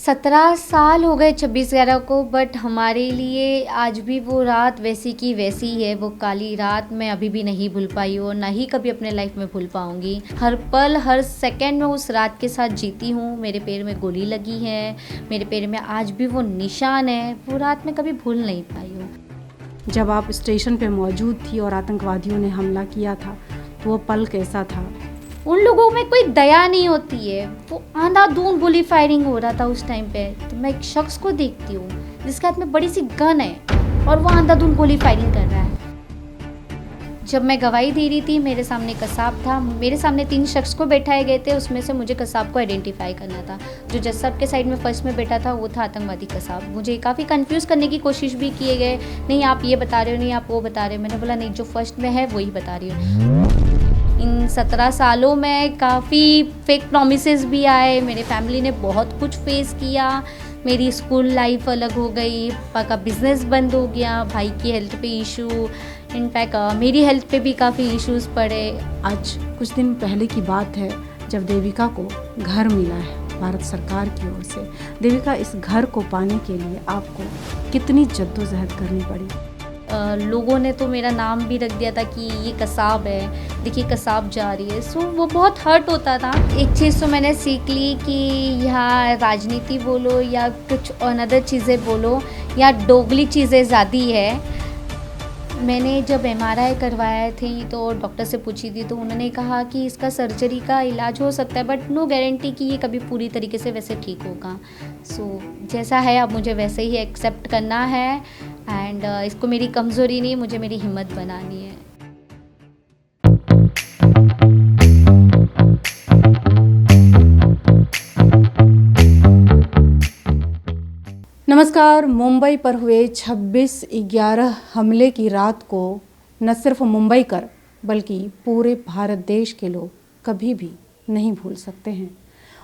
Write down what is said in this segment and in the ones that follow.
17 साल हो गए 26/11 को, बट हमारे लिए आज भी वो रात वैसी की वैसी ही है। वो काली रात मैं अभी भी नहीं भूल पाई हूँ और ना ही कभी अपने लाइफ में भूल पाऊँगी। हर पल हर सेकंड में उस रात के साथ जीती हूँ। मेरे पैर में गोली लगी है, मेरे पैर में आज भी वो निशान है। वो रात मैं कभी भूल नहीं पाई हूँ। जब आप स्टेशन पे मौजूद थी और आतंकवादियों ने हमला किया था तो वो पल कैसा था? उन लोगों में कोई दया नहीं होती है। वो अंधाधुंध गोली फायरिंग हो रहा था उस टाइम पे, तो मैं एक शख्स को देखती हूँ जिसके हाथ में बड़ी सी गन है और वो अंधाधुंध गोली फायरिंग कर रहा है। जब मैं गवाही दे रही थी, मेरे सामने कसाब था। मेरे सामने 3 शख्स को बैठाए गए थे, उसमें से मुझे कसाब को आइडेंटिफाई करना था। जो जज साहब के साइड में फर्स्ट में बैठा था वो था आतंकवादी कसाब। मुझे काफ़ी कंफ्यूज करने की कोशिश भी किए गए, नहीं आप ये बता रहे हो, नहीं आप वो बता रहे हो। मैंने बोला नहीं, जो फर्स्ट में है वही बता रही हूँ। इन 17 सालों में काफ़ी फेक प्रॉमिसेस भी आए। मेरे फैमिली ने बहुत कुछ फेस किया। मेरी स्कूल लाइफ अलग हो गई, पापा का बिज़नेस बंद हो गया, भाई की हेल्थ पे इशू, इनफैक्ट मेरी हेल्थ पे भी काफ़ी इश्यूज पड़े। आज कुछ दिन पहले की बात है जब देविका को घर मिला है भारत सरकार की ओर से। देविका, इस घर को पाने के लिए आपको कितनी जद्दोजहद करनी पड़ी? लोगों ने तो मेरा नाम भी रख दिया था कि ये कसाब है, देखिए कसाब जा रही है। सो वो बहुत हर्ट होता था। एक चीज़ तो मैंने सीख ली कि यहाँ राजनीति बोलो या कुछ अनदर चीज़ें बोलो, या डोगली चीज़ें ज़्यादा है। मैंने जब एमआरआई करवाया थी तो डॉक्टर से पूछी थी, तो उन्होंने कहा कि इसका सर्जरी का इलाज हो सकता है, बट नो गारंटी कि ये कभी पूरी तरीके से वैसे ठीक होगा। सो जैसा है अब मुझे वैसे ही एक्सेप्ट करना है, एंड इसको मेरी कमज़ोरी नहीं, मुझे मेरी हिम्मत बनानी है। नमस्कार। मुंबई पर हुए 26/11 हमले की रात को न सिर्फ मुंबई कर बल्कि पूरे भारत देश के लोग कभी भी नहीं भूल सकते हैं।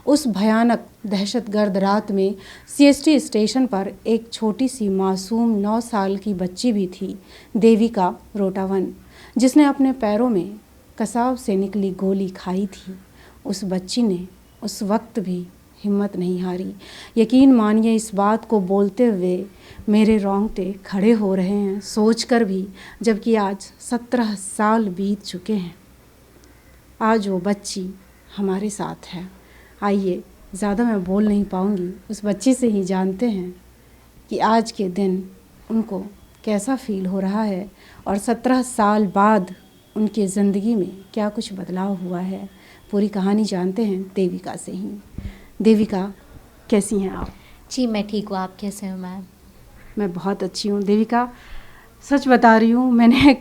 उस भयानक दहशतगर्द रात में सीएसटी स्टेशन पर एक छोटी सी मासूम 9 साल की बच्ची भी थी, देविका रोटावन, जिसने अपने पैरों में कसाब से निकली गोली खाई थी। उस बच्ची ने उस वक्त भी हिम्मत नहीं हारी। यकीन मानिए, इस बात को बोलते हुए मेरे रोंगटे खड़े हो रहे हैं सोचकर भी, जबकि आज 17 साल बीत चुके हैं। आज वो बच्ची हमारे साथ है। आइए, ज़्यादा मैं बोल नहीं पाऊँगी, उस बच्ची से ही जानते हैं कि आज के दिन उनको कैसा फ़ील हो रहा है और 17 साल बाद उनकी ज़िंदगी में क्या कुछ बदलाव हुआ है। पूरी कहानी जानते हैं देविका से ही। देविका, कैसी हैं आप? जी मैं ठीक हूँ, आप कैसे हो मैम? मैं बहुत अच्छी हूँ। देविका, सच बता रही हूँ, मैंने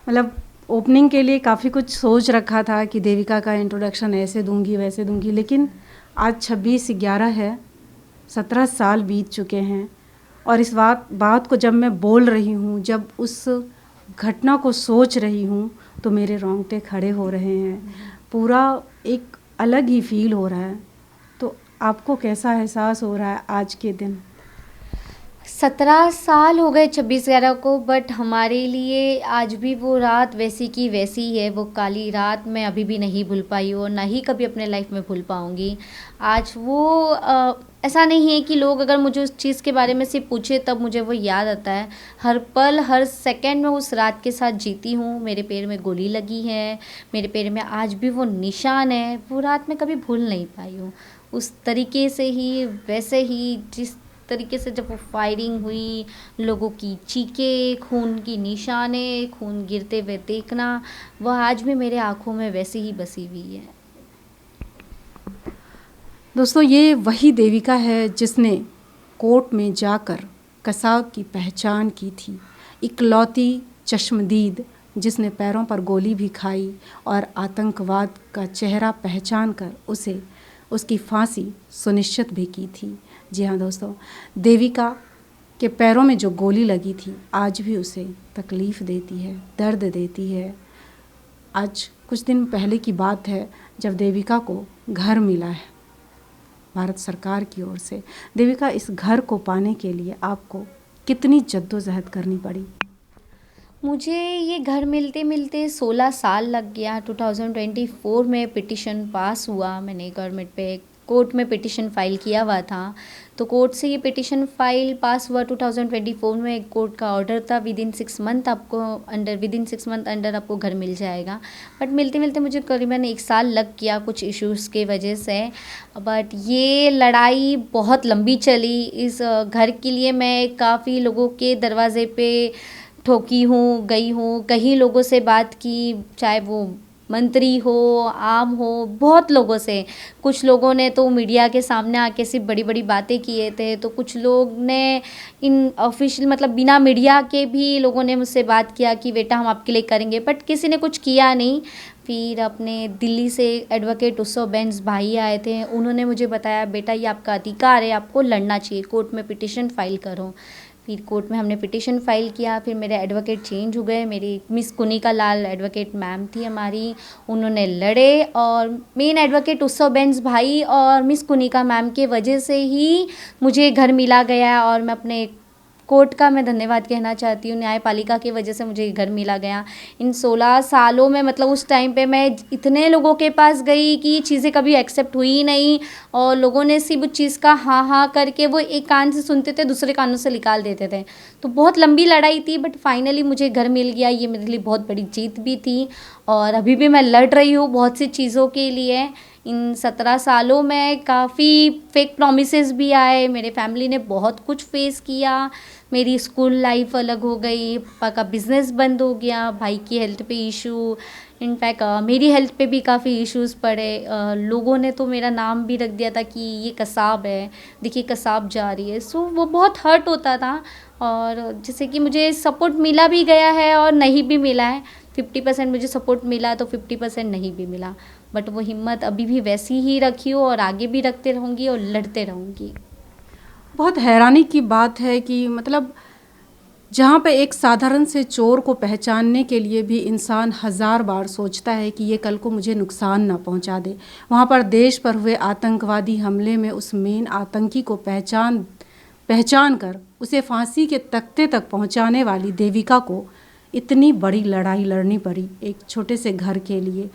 मतलब ओपनिंग के लिए काफ़ी कुछ सोच रखा था कि देविका का इंट्रोडक्शन ऐसे दूंगी वैसे दूंगी, लेकिन आज 26/11 है, 17 साल बीत चुके हैं और इस बात को जब मैं बोल रही हूँ, जब उस घटना को सोच रही हूँ, तो मेरे रोंगटे खड़े हो रहे हैं। पूरा एक अलग ही फील हो रहा है। तो आपको कैसा एहसास हो रहा है आज के दिन? 17 साल हो गए 26/11 को, बट हमारे लिए आज भी वो रात वैसी की वैसी ही है। वो काली रात मैं अभी भी नहीं भूल पाई हूँ और ना ही कभी अपने लाइफ में भूल पाऊँगी। आज वो ऐसा नहीं है कि लोग अगर मुझे उस चीज़ के बारे में सिर्फ पूछे तब मुझे वो याद आता है। हर पल हर सेकंड में उस रात के साथ जीती हूँ। मेरे पैर में गोली लगी है, मेरे पैर में आज भी वो निशान है। वो रात मैं कभी भूल नहीं पाई हूँ। उस तरीके से ही, वैसे ही जिस तरीके से जब वो फायरिंग हुई, लोगों की चीखें, खून की निशाने, खून गिरते हुए देखना, वह आज भी मेरे आँखों में वैसे ही बसी हुई है। दोस्तों, ये वही देविका है जिसने कोर्ट में जाकर कसाब की पहचान की थी। इकलौती चश्मदीद जिसने पैरों पर गोली भी खाई और आतंकवाद का चेहरा पहचान कर उसे उसकी फांसी सुनिश्चित भी की थी। जी हाँ दोस्तों, देविका के पैरों में जो गोली लगी थी आज भी उसे तकलीफ़ देती है, दर्द देती है। आज कुछ दिन पहले की बात है जब देविका को घर मिला है भारत सरकार की ओर से। देविका, इस घर को पाने के लिए आपको कितनी जद्दोजहद करनी पड़ी? मुझे ये घर मिलते मिलते 16 साल लग गया। 2024 में पिटिशन पास हुआ। मैंने गवर्नमेंट पे कोर्ट में पिटिशन फाइल किया हुआ था। तो कोर्ट से ये पिटिशन फाइल पास हुआ 2024 में। कोर्ट का ऑर्डर था विदिन 6 मंथ अंडर आपको घर मिल जाएगा। बट मिलते मिलते मुझे करीबन 1 साल लग गया कुछ इश्यूज़ के वजह से। बट ये लड़ाई बहुत लंबी चली। इस घर के लिए मैं काफ़ी लोगों के दरवाजे पे ठोकी हूँ, गई हूँ, कई लोगों से बात की, चाहे वो मंत्री हो, आम हो, बहुत लोगों से। कुछ लोगों ने तो मीडिया के सामने आके सिर्फ बड़ी बड़ी बातें किए थे, तो कुछ लोग ने इन ऑफिशियल मतलब बिना मीडिया के भी लोगों ने मुझसे बात किया कि बेटा हम आपके लिए करेंगे, बट किसी ने कुछ किया नहीं। फिर अपने दिल्ली से एडवोकेट उत्सव बेंस भाई आए थे, उन्होंने मुझे बताया बेटा ये आपका अधिकार है, आपको लड़ना चाहिए, कोर्ट में पिटिशन फाइल करो। फिर कोर्ट में हमने पिटिशन फाइल किया। फिर मेरे एडवोकेट चेंज हो गए, मेरी मिस कुनिका लाल एडवोकेट मैम थी हमारी, उन्होंने लड़े। और मेन एडवोकेट उत्सव बेंस भाई और मिस कुनिका मैम के वजह से ही मुझे घर मिला गया। और मैं अपने कोर्ट का मैं धन्यवाद कहना चाहती हूँ, न्यायपालिका की वजह से मुझे घर मिला गया। इन 16 सालों में मतलब उस टाइम पे मैं इतने लोगों के पास गई कि ये चीज़ें कभी एक्सेप्ट हुई ही नहीं, और लोगों ने सिर्फ उस चीज़ का हाँ हाँ करके वो एक कान से सुनते थे, दूसरे कानों से निकाल देते थे। तो बहुत लंबी लड़ाई थी, बट फाइनली मुझे घर मिल गया। ये मेरे लिए बहुत बड़ी जीत भी थी, और अभी भी मैं लड़ रही हूँ बहुत सी चीज़ों के लिए। इन 17 सालों में काफ़ी फेक प्रॉमिसेस भी आए, मेरे फैमिली ने बहुत कुछ फेस किया। मेरी स्कूल लाइफ अलग हो गई, पापा का बिज़नेस बंद हो गया, भाई की हेल्थ पे इशू, इनफैक्ट मेरी हेल्थ पे भी काफ़ी इश्यूज़ पड़े। लोगों ने तो मेरा नाम भी रख दिया था कि ये कसाब है, देखिए कसाब जा रही है। सो वो बहुत हर्ट होता था, और जैसे कि मुझे सपोर्ट मिला भी गया है और नहीं भी मिला है। 50% मुझे सपोर्ट मिला तो 50% नहीं भी मिला, बट वो हिम्मत अभी भी वैसी ही रखी हो और आगे भी रखते रहूँगी और लड़ते रहूँगी। बहुत हैरानी की बात है कि मतलब जहाँ पे एक साधारण से चोर को पहचानने के लिए भी इंसान 1000 बार सोचता है कि ये कल को मुझे नुकसान ना पहुँचा दे, वहाँ पर देश पर हुए आतंकवादी हमले में उस मेन आतंकी को पहचान कर उसे फांसी के तख्ते तक पहुँचाने वाली देविका को इतनी बड़ी लड़ाई लड़नी पड़ी एक छोटे से घर के लिए,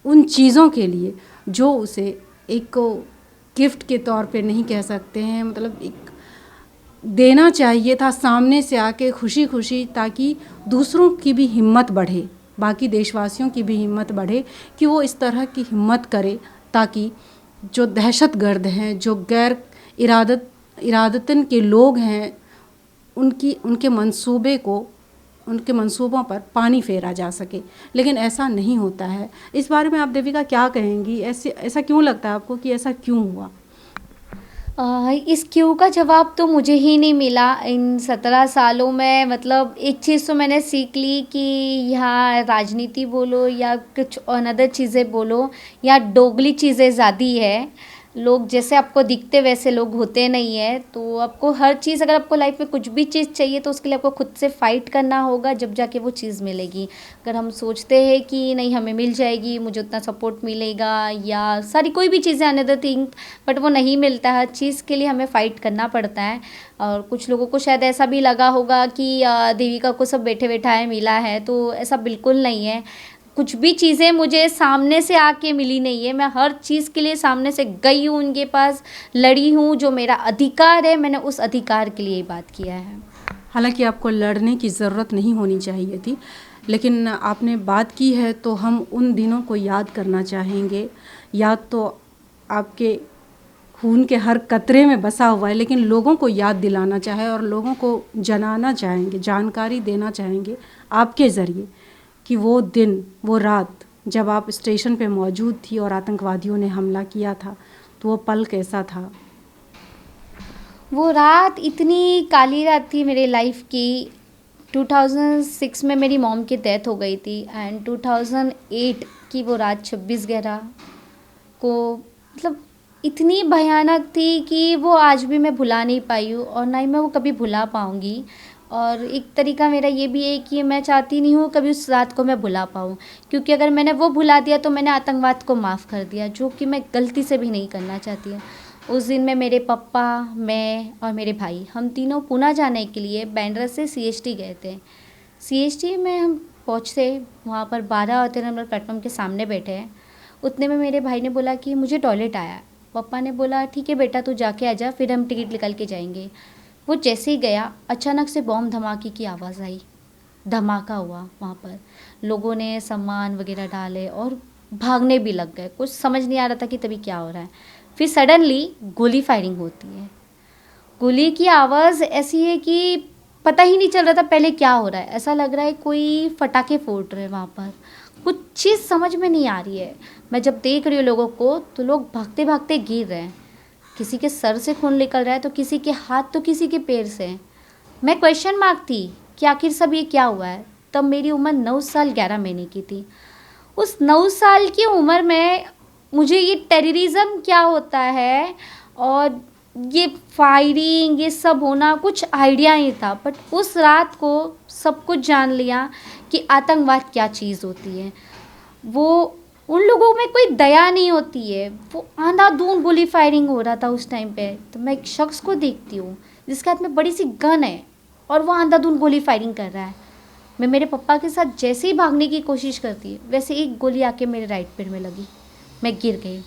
उन चीज़ों के लिए जो उसे एक गिफ्ट के तौर पे नहीं कह सकते हैं, मतलब एक देना चाहिए था सामने से आके खुशी खुशी, ताकि दूसरों की भी हिम्मत बढ़े, बाकी देशवासियों की भी हिम्मत बढ़े कि वो इस तरह की हिम्मत करे, ताकि जो दहशतगर्द हैं, जो गैर इरादतन के लोग हैं, उनके मंसूबों पर पानी फेरा जा सके। लेकिन ऐसा नहीं होता है। इस बारे में आप देविका क्या कहेंगी? ऐसा क्यों लगता है आपको कि ऐसा क्यों हुआ? इस क्यों का जवाब तो मुझे ही नहीं मिला इन 17 सालों में। मतलब एक चीज़ तो मैंने सीख ली कि यहाँ राजनीति बोलो या कुछ अनदर चीज़ें बोलो, या दोगली चीज़ें ज़्यादा है। लोग जैसे आपको दिखते वैसे लोग होते नहीं है। तो आपको हर चीज़, अगर आपको लाइफ में कुछ भी चीज़ चाहिए तो उसके लिए आपको खुद से फाइट करना होगा, जब जाके वो चीज़ मिलेगी। अगर हम सोचते हैं कि नहीं हमें मिल जाएगी, मुझे उतना सपोर्ट मिलेगा या सारी कोई भी चीज़ें अनदर थिंग, बट वो नहीं मिलता है। हर चीज़ के लिए हमें फ़ाइट करना पड़ता है। और कुछ लोगों को शायद ऐसा भी लगा होगा कि देविका को सब बैठे बैठाए मिला है, तो ऐसा बिल्कुल नहीं है। कुछ भी चीज़ें मुझे सामने से आके मिली नहीं है, मैं हर चीज़ के लिए सामने से गई हूँ, उनके पास लड़ी हूँ। जो मेरा अधिकार है, मैंने उस अधिकार के लिए बात किया है। हालांकि आपको लड़ने की ज़रूरत नहीं होनी चाहिए थी, लेकिन आपने बात की है तो हम उन दिनों को याद करना चाहेंगे। याद तो आपके खून के हर कतरे में बसा हुआ है, लेकिन लोगों को याद दिलाना चाहे और लोगों को जनाना चाहेंगे, जानकारी देना चाहेंगे आपके ज़रिए कि वो दिन, वो रात जब आप स्टेशन पे मौजूद थी और आतंकवादियों ने हमला किया था, तो वो पल कैसा था? वो रात इतनी काली रात थी मेरे लाइफ की। 2006 में मेरी मॉम की डेथ हो गई थी, एंड 2008 की वो रात 26/11 को मतलब इतनी भयानक थी कि वो आज भी मैं भुला नहीं पाई हूँ, और ना ही मैं वो कभी भुला पाऊँगी। और एक तरीका मेरा ये भी है कि मैं चाहती नहीं हूँ कभी उस रात को मैं भुला पाऊँ, क्योंकि अगर मैंने वो भुला दिया तो मैंने आतंकवाद को माफ़ कर दिया, जो कि मैं गलती से भी नहीं करना चाहती हूँ। उस दिन में मेरे पापा, मैं और मेरे भाई, हम तीनों पूना जाने के लिए बैंड्रा से CST गए थे। CST में हम पहुँचते, वहाँ पर 12 और 13 नंबर प्लेटफॉर्म के सामने बैठे हैं। उतने में मेरे भाई ने बोला कि मुझे टॉयलेट आया है। पापा ने बोला ठीक है बेटा, तू जाके आ जा, फिर हम टिकट निकाल के जाएंगे। वो जैसे ही गया, अचानक से बॉम्ब धमाके की आवाज़ आई। धमाका हुआ वहाँ पर, लोगों ने सामान वगैरह डाले और भागने भी लग गए। कुछ समझ नहीं आ रहा था कि तभी क्या हो रहा है। फिर सडनली गोली फायरिंग होती है। गोली की आवाज़ ऐसी है कि पता ही नहीं चल रहा था पहले क्या हो रहा है। ऐसा लग रहा है कोई फटाके फूट रहे हैं वहाँ पर। कुछ चीज़ समझ में नहीं आ रही है। मैं जब देख रही हूँ लोगों को, तो लोग भागते भागते गिर रहे हैं। किसी के सर से खून निकल रहा है, तो किसी के हाथ, तो किसी के पैर से। मैं क्वेश्चन मार्क थी कि आखिर सब ये क्या हुआ है। तब मेरी उम्र 9 साल 11 महीने की थी। उस 9 साल की उम्र में मुझे ये टेररिज्म क्या होता है और ये फायरिंग, ये सब होना कुछ आइडिया नहीं था। बट उस रात को सब कुछ जान लिया कि आतंकवाद क्या चीज़ होती है। वो उन लोगों में कोई दया नहीं होती है। वो आंधाधुंध गोली फायरिंग हो रहा था उस टाइम पे। तो मैं एक शख्स को देखती हूँ जिसके हाथ में बड़ी सी गन है और वो आंधाधुंध गोली फायरिंग कर रहा है। मैं मेरे पापा के साथ जैसे ही भागने की कोशिश करती, वैसे एक गोली आके मेरे राइट पैर में लगी। मैं गिर गई।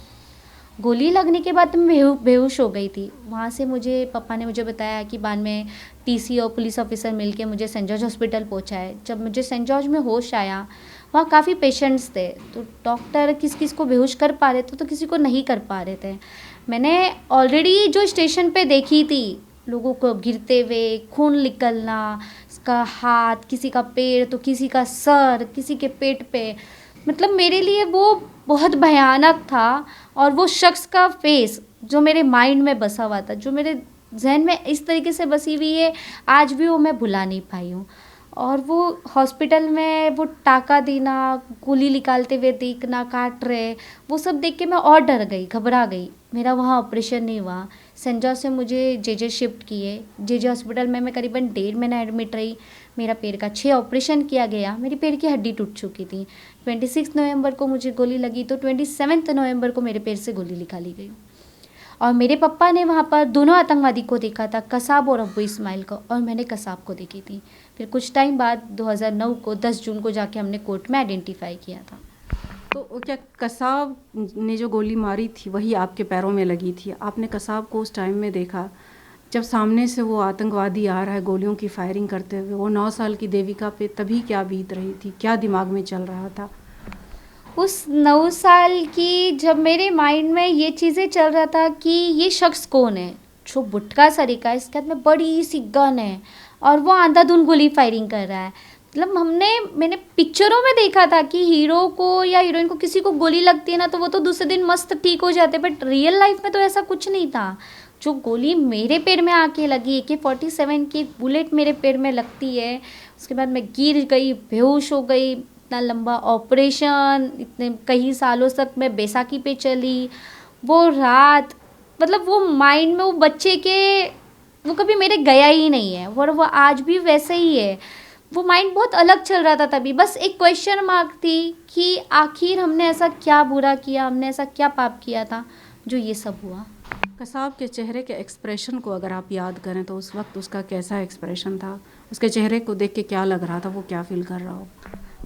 गोली लगने के बाद मैं बेहोश हो गई थी। वहाँ से मुझे पापा ने मुझे बताया कि बाद में टीसी और पुलिस ऑफिसर मिलके मुझे सेंट जॉर्ज हॉस्पिटल पहुँचाए। जब मुझे सेंट जॉर्ज में होश आया, वहाँ काफ़ी पेशेंट्स थे। तो डॉक्टर किस किस को बेहोश कर पा रहे थे, तो किसी को नहीं कर पा रहे थे। मैंने ऑलरेडी जो स्टेशन पे देखी थी, लोगों को गिरते हुए, खून निकलना, इसका हाथ, किसी का पैर, तो किसी का सर, किसी के पेट पे। मतलब मेरे लिए वो बहुत भयानक था। और वो शख्स का फेस जो मेरे माइंड में बसा हुआ था, जो मेरे जहन में इस तरीके से बसी हुई है, आज भी वो मैं भुला नहीं पाई हूँ। और वो हॉस्पिटल में वो टाका देना, गोली निकालते हुए देखना, काट रहे, वो सब देख के मैं और डर गई, घबरा गई। मेरा वहाँ ऑपरेशन नहीं हुआ। सेंट जॉर्ज से मुझे जेजे शिफ्ट किए। जेजे हॉस्पिटल में मैं करीबन 1.5 महीना एडमिट रही। मेरा पैर का 6 ऑपरेशन किया गया। मेरी पैर की हड्डी टूट चुकी थी। 26 नवंबर को मुझे गोली लगी, तो 27 नवंबर को मेरे पैर से गोली निकाली गई। और मेरे पापा ने वहाँ पर दोनों आतंकवादी को देखा था, कसाब और अब्बू इस्माइल को, और मैंने कसाब को देखी थी। फिर कुछ टाइम बाद 2009 को 10 जून को जाके हमने कोर्ट में आइडेंटिफाई किया था। तो क्या कसाब ने जो गोली मारी थी वही आपके पैरों में लगी थी? आपने कसाब को उस टाइम में देखा जब सामने से वो आतंकवादी आ रहा है गोलियों की फायरिंग करते हुए? वो 9 साल की देविका पे तभी क्या बीत रही थी, क्या दिमाग में चल रहा था? उस 9 साल की जब मेरे माइंड में ये चीज़ें चल रहा था कि ये शख्स कौन है जो बुटका सरीका, इसके हाथ में बड़ी सी गन है और वो अंधाधुंध गोली फायरिंग कर रहा है। मतलब मैंने पिक्चरों में देखा था कि हीरो को या हीरोइन को किसी को गोली लगती है ना, तो वो तो दूसरे दिन मस्त ठीक हो जाते, बट रियल लाइफ में तो ऐसा कुछ नहीं था। जो गोली मेरे पैर में आके लगी, AK-47 की बुलेट मेरे पैर में लगती है, उसके बाद मैं गिर गई, बेहोश हो गई। इतना लंबा ऑपरेशन, इतने कई सालों तक मैं बैसाखी पे चली। वो रात, मतलब वो माइंड में वो बच्चे के, वो कभी मेरे गया ही नहीं है और वो आज भी वैसे ही है। वो माइंड बहुत अलग चल रहा था तभी। बस एक क्वेश्चन मार्क थी कि आखिर हमने ऐसा क्या बुरा किया, हमने ऐसा क्या पाप किया था जो ये सब हुआ। कसाब के चेहरे के एक्सप्रेशन को अगर आप याद करें तो उस वक्त उसका कैसा एक्सप्रेशन था? उसके चेहरे को देख के क्या लग रहा था, वो क्या फील कर रहा हो?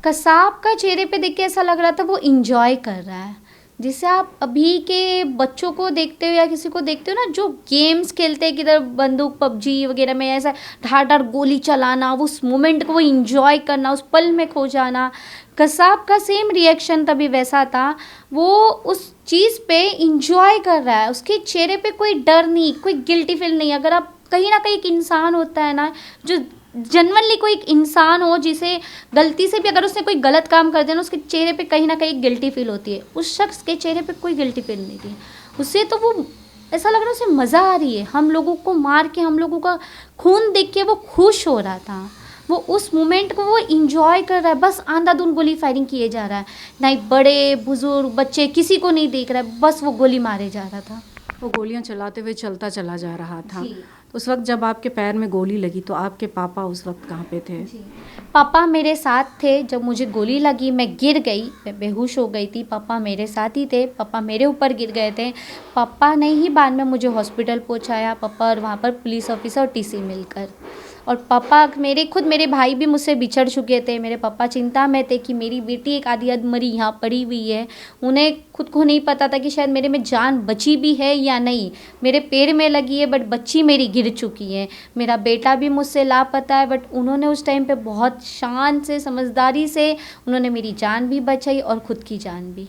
कसाब का चेहरे पे देख के ऐसा लग रहा था वो इंजॉय कर रहा है। जिसे आप अभी के बच्चों को देखते हो या किसी को देखते हो ना, जो गेम्स खेलते हैं, किधर बंदूक पबजी वगैरह में ऐसा ढार ढार गोली चलाना, वो उस मोमेंट को वो इंजॉय करना, उस पल में खो जाना। कसाब का सेम रिएक्शन तभी वैसा था। वो उस चीज़ पे इंजॉय कर रहा है। उसके चेहरे पे कोई डर नहीं, कोई गिल्टी फील नहीं। अगर आप कहीं ना कहीं एक इंसान होता है ना, जो जनरली कोई एक इंसान हो जिसे गलती से भी अगर उसने कोई गलत काम कर दिया ना, उसके चेहरे पे कहीं ना कहीं गिल्टी फील होती है। उस शख्स के चेहरे पे कोई गिल्टी फील नहीं थी। उससे तो वो ऐसा लग रहा है उसे मज़ा आ रही है। हम लोगों को मार के, हम लोगों का खून देख के वो खुश हो रहा था। वो उस मोमेंट को वो इंजॉय कर रहा है। बस अंधाधुंध गोली फायरिंग किए जा रहा है, ना बड़े बुजुर्ग बच्चे किसी को नहीं देख रहा है, बस वो गोली मारे जा रहा था। वो गोलियां चलाते हुए चलता चला जा रहा था। उस वक्त जब आपके पैर में गोली लगी तो आपके पापा उस वक्त कहाँ पे थे? पापा मेरे साथ थे। जब मुझे गोली लगी मैं गिर गई, मैं बेहोश हो गई थी। पापा मेरे साथ ही थे। पापा मेरे ऊपर गिर गए थे। पापा ने ही बाद में मुझे हॉस्पिटल पहुंचाया, पापा और वहाँ पर पुलिस ऑफिसर और टीसी मिलकर। और पापा मेरे भाई भी मुझसे बिछड़ चुके थे। मेरे पापा चिंता में थे कि मेरी बेटी एक आधी अधमरी यहाँ पड़ी हुई है। उन्हें खुद को नहीं पता था कि शायद मेरे में जान बची भी है या नहीं। मेरे पैर में लगी है बट बच्ची मेरी गिर चुकी है। मेरा बेटा भी मुझसे लापता है, बट उन्होंने उस टाइम पे बहुत शान से, समझदारी से उन्होंने मेरी जान भी बचाई और खुद की जान भी।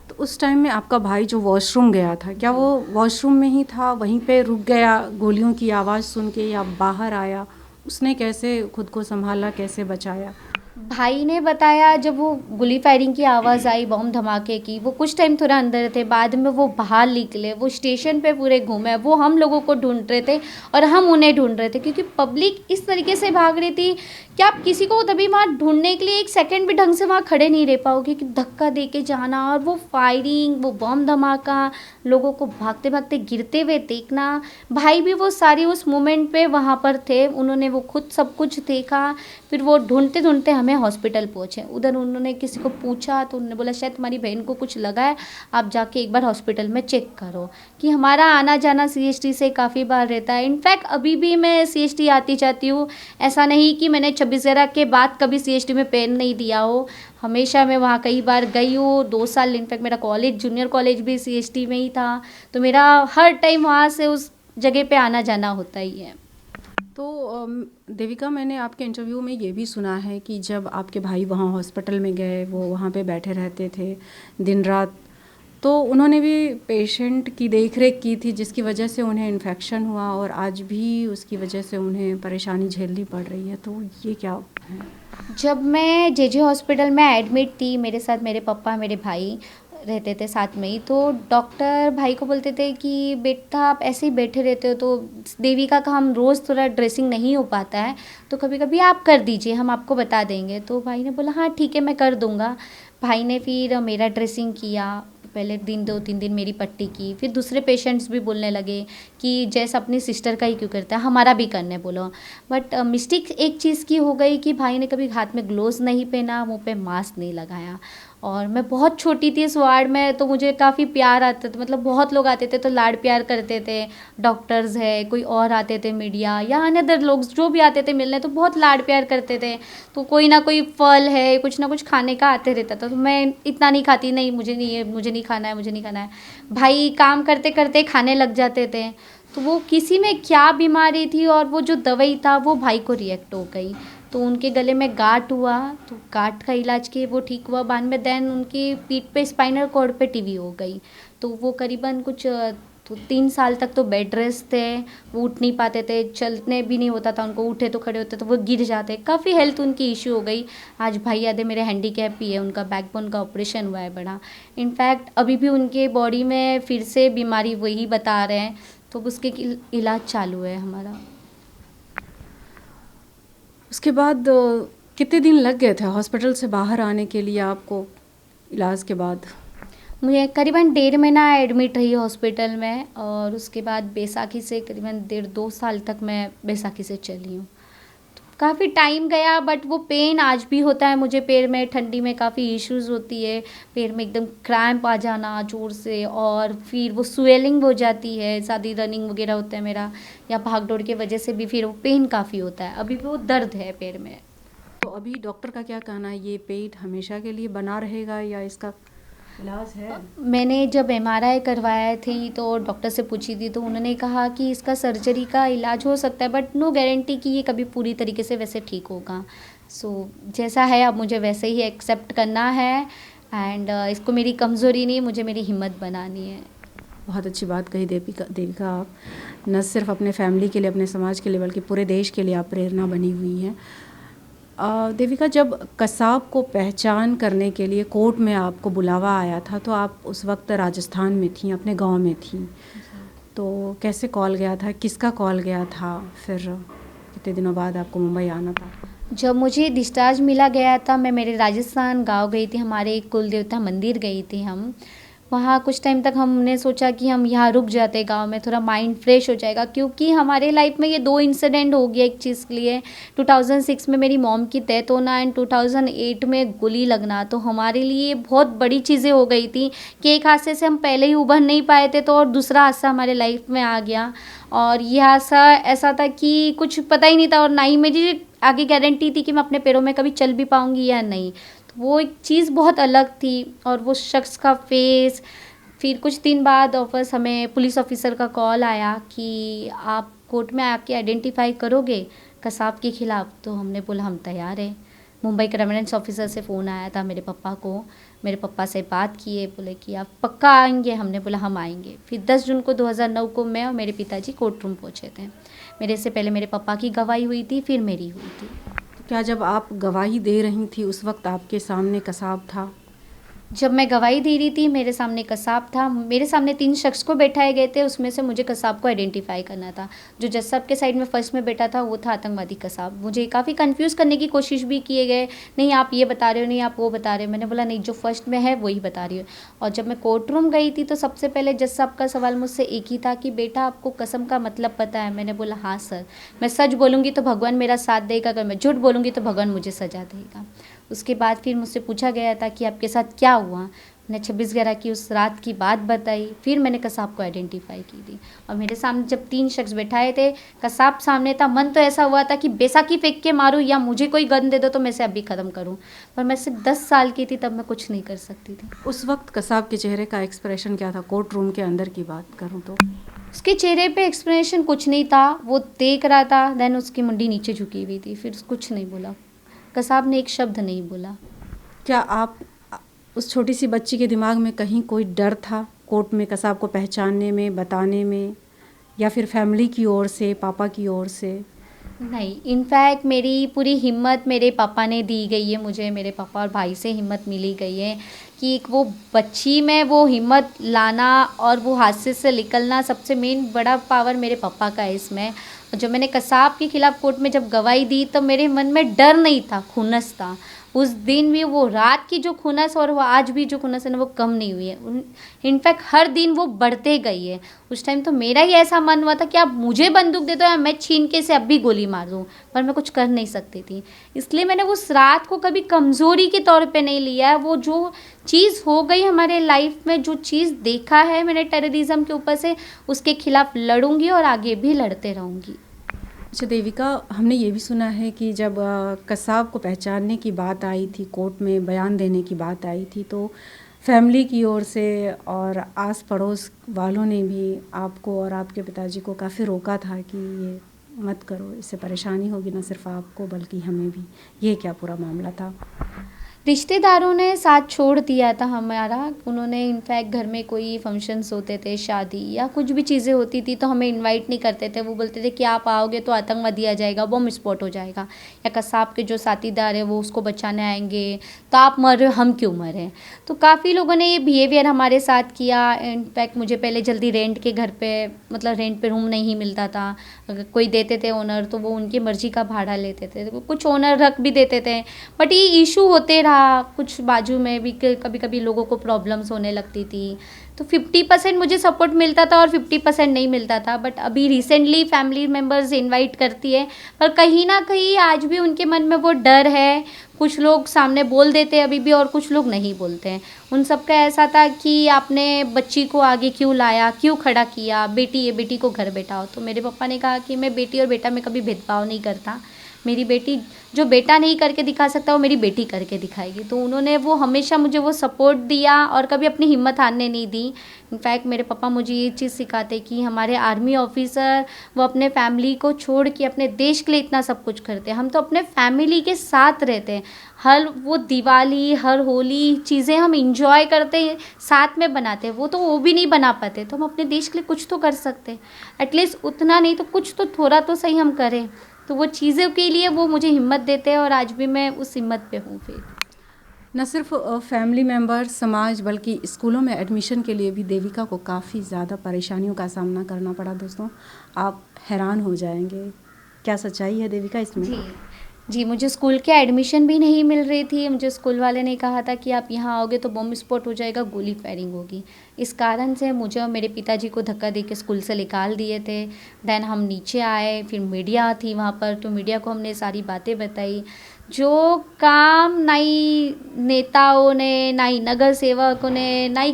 तो उस टाइम में आपका भाई जो वॉशरूम गया था, क्या वो वॉशरूम में ही था, वहीं पे रुक गया गोलियों की आवाज़ सुन के, या बाहर आया? उसने कैसे खुद को संभाला, कैसे बचाया? भाई ने बताया, जब वो गोली फायरिंग की आवाज़ आई, बम धमाके की, वो कुछ टाइम थोड़ा अंदर थे, बाद में वो बाहर निकले, वो स्टेशन पे पूरे घूमे, वो हम लोगों को ढूंढ रहे थे और हम उन्हें ढूंढ रहे थे, क्योंकि पब्लिक इस तरीके से भाग रही थी कि आप किसी को तभी वहाँ ढूंढने के लिए एक सेकंड भी ढंग से वहाँ खड़े नहीं रह पाओगे, कि धक्का दे के जाना और वो फायरिंग, वो बम धमाका, लोगों को भागते भागते गिरते हुए देखना। भाई भी वो सारी उस मोमेंट पे वहाँ पर थे, उन्होंने वो खुद सब कुछ देखा। फिर वो ढूंढते ढूंढते हमें हॉस्पिटल पहुँचे। उधर उन्होंने किसी को पूछा तो उन्होंने बोला शायद तुम्हारी बहन को कुछ लगा है, आप जाके एक बार हॉस्पिटल में चेक करो। कि हमारा आना जाना सीएसटी से काफ़ी बार रहता है। इनफैक्ट अभी भी मैं सीएसटी आती जाती हूँ, ऐसा नहीं कि मैंने 26/11 के बाद कभी सीएसटी में पैर नहीं दिया हो। हमेशा मैं वहाँ कई बार गई हूँ, 2 साल। इनफैक्ट मेरा कॉलेज, जूनियर कॉलेज भी सीएसटी में ही था, तो मेरा हर टाइम वहाँ से उस जगह पे आना जाना होता ही है। तो देविका, मैंने आपके इंटरव्यू में ये भी सुना है कि जब आपके भाई वहाँ हॉस्पिटल में गए, वो वहाँ पे बैठे रहते थे दिन रात, तो उन्होंने भी पेशेंट की देखरेख की थी, जिसकी वजह से उन्हें इन्फेक्शन हुआ और आज भी उसकी वजह से उन्हें परेशानी झेलनी पड़ रही है। तो ये क्या है? जब मैं जेजे हॉस्पिटल में एडमिट थी, मेरे साथ मेरे पापा, मेरे भाई रहते थे साथ में ही, तो डॉक्टर भाई को बोलते थे कि बेटा आप ऐसे ही बैठे रहते हो, तो देविका का हम रोज़ थोड़ा ड्रेसिंग नहीं हो पाता है, तो कभी कभी आप कर दीजिए, हम आपको बता देंगे। तो भाई ने बोला हाँ ठीक है, मैं कर दूँगा। भाई ने फिर मेरा ड्रेसिंग किया, पहले दिन 2-3 दिन मेरी पट्टी की। फिर दूसरे पेशेंट्स भी बोलने लगे कि जैसा अपनी सिस्टर का ही क्यों करता है, हमारा भी करने बोलो। बट मिस्टेक एक चीज़ की हो गई कि भाई ने कभी हाथ में ग्लोव्स नहीं पहना, मुंह पे मास्क नहीं लगाया। और मैं बहुत छोटी थी इस वार्ड में, तो मुझे काफ़ी प्यार आता था, मतलब बहुत लोग आते थे तो लाड प्यार करते थे। डॉक्टर्स है, कोई और आते थे, मीडिया या अनदर लोग जो भी आते थे मिलने, तो बहुत लाड प्यार करते थे। तो कोई ना कोई फल है, कुछ ना कुछ खाने का आते रहता था, तो मैं इतना नहीं खाती, नहीं मुझे नहीं है, मुझे नहीं खाना है, मुझे नहीं खाना है। भाई काम करते करते खाने लग जाते थे। तो वो किसी में क्या बीमारी थी और वो जो दवाई था वो भाई को रिएक्ट हो गई, तो उनके गले में गांठ हुआ, तो गांठ का इलाज किए, वो ठीक हुआ। बाद में देन उनकी पीठ पे स्पाइनल कॉर्ड पे टीवी हो गई, तो वो करीबन कुछ 3 साल तक तो बेड रेस्ट थे। वो उठ नहीं पाते थे, चलने भी नहीं होता था उनको, उठे तो खड़े होते तो वो गिर जाते, काफ़ी हेल्थ उनकी इशू हो गई। आज भाई आधे मेरे हैंडीकैप ही है, उनका बैकबोन का ऑपरेशन हुआ है बड़ा। इनफैक्ट अभी भी उनके बॉडी में फिर से बीमारी वही बता रहे हैं, तो उसके इलाज चालू है हमारा। उसके बाद कितने दिन लग गए थे हॉस्पिटल से बाहर आने के लिए आपको, इलाज के बाद? मुझे करीबन 1.5 महीना एडमिट रही हॉस्पिटल में, और उसके बाद बैसाखी से करीबन 1.5-2 साल तक मैं बैसाखी से चली हूँ। तो काफ़ी टाइम गया, बट वो पेन आज भी होता है मुझे पैर में। ठंडी में काफ़ी इश्यूज होती है, पैर में एकदम क्रैम्प आ जाना ज़ोर से, और फिर वो स्वेलिंग हो जाती है, ज़्यादा रनिंग वगैरह होता है मेरा, या भाग दौड़ की वजह से भी फिर वो पेन काफ़ी होता है। अभी भी वो दर्द है पैर में। तो अभी डॉक्टर का क्या कहना है, ये पेट हमेशा के लिए बना रहेगा या इसका इलाज है? मैंने जब एमआरआई करवाया थी तो डॉक्टर से पूछी थी, तो उन्होंने कहा कि इसका सर्जरी का इलाज हो सकता है, बट नो गारंटी कि ये कभी पूरी तरीके से वैसे ठीक होगा। सो जैसा है अब मुझे वैसे ही एक्सेप्ट करना है, एंड इसको मेरी कमज़ोरी नहीं, मुझे मेरी हिम्मत बनानी है। बहुत अच्छी बात कही देविका, आप न सिर्फ अपने फैमिली के लिए, अपने समाज के लिए, बल्कि पूरे देश के लिए आप प्रेरणा बनी हुई हैं। देविका, जब कसाब को पहचान करने के लिए कोर्ट में आपको बुलावा आया था, तो आप उस वक्त राजस्थान में थी, अपने गांव में थी, तो कैसे कॉल गया था, किसका कॉल गया था, फिर कितने दिनों बाद आपको मुंबई आना था? जब मुझे डिस्चार्ज मिला गया था, मैं मेरे राजस्थान गांव गई थी, हमारे एक कुल देवता मंदिर गई थी हम। वहाँ कुछ टाइम तक हमने सोचा कि हम यहाँ रुक जाते गांव में, थोड़ा माइंड फ्रेश हो जाएगा, क्योंकि हमारे लाइफ में ये 2 इंसिडेंट हो गया एक चीज़ के लिए। 2006 में मेरी मॉम की डेथ होना एंड 2008 में गोली लगना, तो हमारे लिए बहुत बड़ी चीज़ें हो गई थी कि एक हादसे से हम पहले ही उभर नहीं पाए थे, तो और दूसरा हादसा हमारे लाइफ में आ गया। और यह हादसा ऐसा था कि कुछ पता ही नहीं था, और ना ही मुझे आगे गारंटी थी कि मैं अपने पैरों में कभी चल भी पाऊँगी या नहीं। वो एक चीज़ बहुत अलग थी, और वो शख्स का फेस। फिर कुछ दिन बाद वापस हमें पुलिस ऑफिसर का कॉल आया कि आप कोर्ट में आके आइडेंटिफाई करोगे कसाब के खिलाफ। तो हमने बोला हम तैयार हैं। मुंबई क्राइम ऑफिसर से फ़ोन आया था मेरे पापा को, मेरे पापा से बात किए, बोले कि आप पक्का आएंगे। हमने बोला हम आएंगे। फिर 10 जून को 2009 को मैं और मेरे पिताजी कोर्ट रूम पहुँचे थे। मेरे से पहले मेरे पापा की गवाही हुई थी, फिर मेरी हुई थी। क्या जब आप गवाही दे रही थी उस वक्त आपके सामने कसाब था? जब मैं गवाही दे रही थी मेरे सामने कसाब था। मेरे सामने 3 शख्स को बैठाए गए थे, उसमें से मुझे कसाब को आइडेंटिफाई करना था। जो जज साहब के साइड में फर्स्ट में बैठा था वो था आतंकवादी कसाब। मुझे काफ़ी कंफ्यूज करने की कोशिश भी किए गए, नहीं आप ये बता रहे हो, नहीं आप वो बता रहे हो। मैंने बोला नहीं, जो फर्स्ट में है वही बता रही हो। और जब मैं कोर्ट रूम गई थी तो सबसे पहले जज साहब का सवाल मुझसे एक ही था कि बेटा आपको कसम का मतलब पता है? मैंने बोला हाँ सर, मैं सच बोलूँगी तो भगवान मेरा साथ देगा, अगर मैं झूठ बोलूँगी तो भगवान मुझे सजा देगा। उसके बाद फिर मुझसे पूछा गया था कि आपके साथ क्या हुआ। मैंने 26/11 की उस रात की बात बताई। फिर मैंने कसाब को आइडेंटिफाई की थी। और मेरे सामने जब 3 शख्स बैठाए थे, कसाब सामने था, मन तो ऐसा हुआ था कि बैसाखी फेंक के मारूं या मुझे कोई गन दे दो तो मैं इसे अभी ख़त्म करूं। पर मैं सिर्फ 10 साल की थी, तब मैं कुछ नहीं कर सकती थी। उस वक्त कसाब के चेहरे का एक्सप्रेशन क्या था? कोर्ट रूम के अंदर की बात करूं तो उसके चेहरे पे एक्सप्रेशन कुछ नहीं था, वो देख रहा था, देन उसकी मुंडी नीचे झुकी हुई थी, फिर कुछ नहीं बोला। कसाब ने एक शब्द नहीं बोला। क्या आप उस छोटी सी बच्ची के दिमाग में कहीं कोई डर था कोर्ट में कसाब को पहचानने में, बताने में, या फिर फैमिली की ओर से, पापा की ओर से? नहीं, इनफैक्ट मेरी पूरी हिम्मत मेरे पापा ने दी गई है मुझे। मेरे पापा और भाई से हिम्मत मिली गई है कि एक वो बच्ची में वो हिम्मत लाना और वो हादसे से निकलना, सबसे मेन बड़ा पावर मेरे पापा का है इसमें। और जब मैंने कसाब के खिलाफ कोर्ट में जब गवाही दी तो मेरे मन में डर नहीं था, खुन्नस था। उस दिन भी, वो रात की जो खुन्नस और वो आज भी जो खुन्नस है ना, वो कम नहीं हुई है। इनफैक्ट हर दिन वो बढ़ते गई है। उस टाइम तो मेरा ही ऐसा मन हुआ था कि आप मुझे बंदूक दे दो या मैं छीन के इसे अब भी गोली मार दूँ, पर मैं कुछ कर नहीं सकती थी। इसलिए मैंने उस रात को कभी कमज़ोरी के तौर पे नहीं लिया। वो जो चीज़ हो गई हमारे लाइफ में, जो चीज़ देखा है मैंने टेररिज्म के ऊपर से, उसके खिलाफ लड़ूंगी और आगे भी लड़ते रहूँगी। अच्छा देविका, हमने ये भी सुना है कि जब कसाब को पहचानने की बात आई थी, कोर्ट में बयान देने की बात आई थी, तो फैमिली की ओर से और आस पड़ोस वालों ने भी आपको और आपके पिताजी को काफ़ी रोका था कि ये मत करो, इससे परेशानी होगी न सिर्फ आपको बल्कि हमें भी। ये क्या पूरा मामला था? रिश्तेदारों ने साथ छोड़ दिया था हमारा। उन्होंने इनफैक्ट घर में कोई फंक्शंस होते थे, शादी या कुछ भी चीज़ें होती थी तो हमें इनवाइट नहीं करते थे। वो बोलते थे कि आप आओगे तो आतंकवादी आ जाएगा, बम स्पॉट हो जाएगा, या कसाब के जो साथीदार है वो उसको बचाने आएंगे, तो आप मर रहे हो, हम क्यों मरें। तो काफ़ी लोगों ने ये बिहेवियर हमारे साथ किया। इनफैक्ट मुझे पहले जल्दी रेंट के घर पर, मतलब रेंट पर रूम नहीं मिलता था। अगर कोई देते थे ओनर तो वो उनकी मर्ज़ी का भाड़ा लेते थे, कुछ ओनर रख भी देते थे। बट ये इशू होते रहा। कुछ बाजू में भी कभी कभी लोगों को प्रॉब्लम्स होने लगती थी, तो 50% मुझे सपोर्ट मिलता था और 50% नहीं मिलता था। बट अभी रिसेंटली फैमिली मेम्बर्स इनवाइट करती है, पर कहीं ना कहीं आज भी उनके मन में वो डर है। कुछ लोग सामने बोल देते हैं अभी भी और कुछ लोग नहीं बोलते हैं। उन सब का ऐसा था कि आपने बच्ची को आगे क्यों लाया, क्यों खड़ा किया, बेटी है, बेटी को घर बैठाओ। तो मेरे पापा ने कहा कि मैं बेटी और बेटा में कभी भेदभाव नहीं करता। मेरी बेटी, जो बेटा नहीं करके दिखा सकता वो मेरी बेटी करके दिखाएगी। तो उन्होंने वो हमेशा मुझे वो सपोर्ट दिया और कभी अपनी हिम्मत हारने नहीं दी। इनफैक्ट मेरे पापा मुझे ये चीज़ सिखाते कि हमारे आर्मी ऑफिसर वो अपने फैमिली को छोड़ के अपने देश के लिए इतना सब कुछ करते हैं। हम तो अपने फैमिली के साथ रहते हैं। हर वो दिवाली, हर होली चीज़ें हम इंजॉय करते हैं, साथ में बनाते हैं। वो भी नहीं बना पाते, तो हम अपने देश के लिए कुछ तो कर सकते हैं। एटलीस्ट उतना नहीं तो कुछ तो, थोड़ा तो सही हम करें। तो वो चीज़ों के लिए वो मुझे हिम्मत देते हैं और आज भी मैं उस हिम्मत पे हूँ। फिर न सिर्फ फैमिली मेम्बर, समाज, बल्कि स्कूलों में एडमिशन के लिए भी देविका को काफ़ी ज़्यादा परेशानियों का सामना करना पड़ा। दोस्तों, आप हैरान हो जाएंगे, क्या सच्चाई है देविका इसमें? जी, जी, मुझे स्कूल के एडमिशन भी नहीं मिल रही थी। मुझे स्कूल वाले ने कहा था कि आप यहाँ आओगे तो बम स्पॉट हो जाएगा, गोली फायरिंग होगी। इस कारण से मुझे और मेरे पिताजी को धक्का दे के स्कूल से निकाल दिए थे। देन हम नीचे आए, फिर मीडिया थी वहाँ पर, तो मीडिया को हमने सारी बातें बताई। जो काम ना ही नेताओं ने, ना ही नगर सेवकों ने, ना ही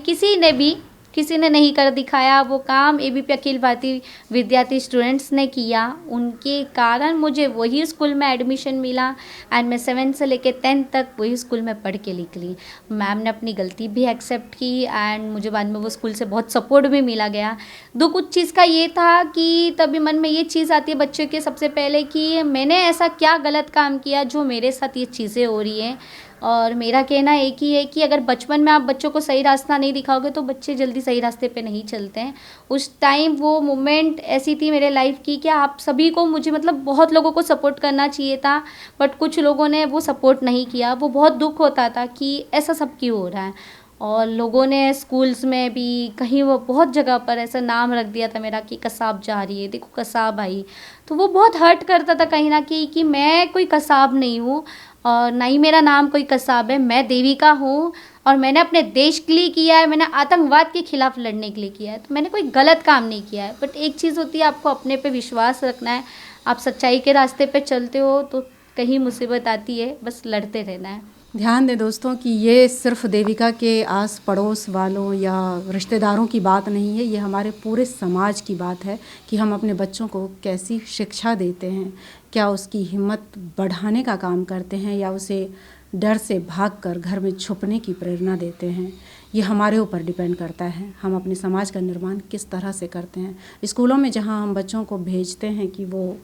किसी ने नहीं कर दिखाया। वो काम एबीपी अखिल भारतीय विद्यार्थी स्टूडेंट्स ने किया। उनके कारण मुझे वही स्कूल में एडमिशन मिला एंड मैं 7th से लेके 10th तक वही स्कूल में पढ़ के निकली। मैम ने अपनी गलती भी एक्सेप्ट की एंड मुझे बाद में वो स्कूल से बहुत सपोर्ट भी मिला गया। दुख कुछ चीज़ का ये था कि तभी मन में ये चीज़ आती है बच्चों के सबसे पहले कि मैंने ऐसा क्या गलत काम किया जो मेरे साथ ये चीज़ें हो रही हैं। और मेरा कहना एक ही है कि अगर बचपन में आप बच्चों को सही रास्ता नहीं दिखाओगे तो बच्चे जल्दी सही रास्ते पे नहीं चलते हैं। उस टाइम वो मोमेंट ऐसी थी मेरे लाइफ की कि आप सभी को, मुझे मतलब बहुत लोगों को सपोर्ट करना चाहिए था, बट कुछ लोगों ने वो सपोर्ट नहीं किया। वो बहुत दुख होता था कि ऐसा सब क्यों हो रहा है। और लोगों ने स्कूल्स में भी कहीं, वो बहुत जगह पर ऐसा नाम रख दिया था मेरा कि कसाब जा रही है, देखो कसाब आई। तो वो बहुत हर्ट करता था कहीं ना कहीं कि मैं कोई कसाब नहीं हूँ और ना ही मेरा नाम कोई कसाब है। मैं देविका हूँ और मैंने अपने देश के लिए किया है, मैंने आतंकवाद के खिलाफ लड़ने के लिए किया है। तो मैंने कोई गलत काम नहीं किया है। बट एक चीज़ होती है, आपको अपने पे विश्वास रखना है। आप सच्चाई के रास्ते पे चलते हो तो कहीं मुसीबत आती है, बस लड़ते रहना है। ध्यान दें दोस्तों कि ये सिर्फ देविका के आस पड़ोस वालों या रिश्तेदारों की बात नहीं है, ये हमारे पूरे समाज की बात है कि हम अपने बच्चों को कैसी शिक्षा देते हैं। क्या उसकी हिम्मत बढ़ाने का काम करते हैं या उसे डर से भागकर घर में छुपने की प्रेरणा देते हैं। ये हमारे ऊपर डिपेंड करता है, हम अपने समाज का निर्माण किस तरह से करते हैं। स्कूलों में जहाँ हम बच्चों को भेजते हैं कि वो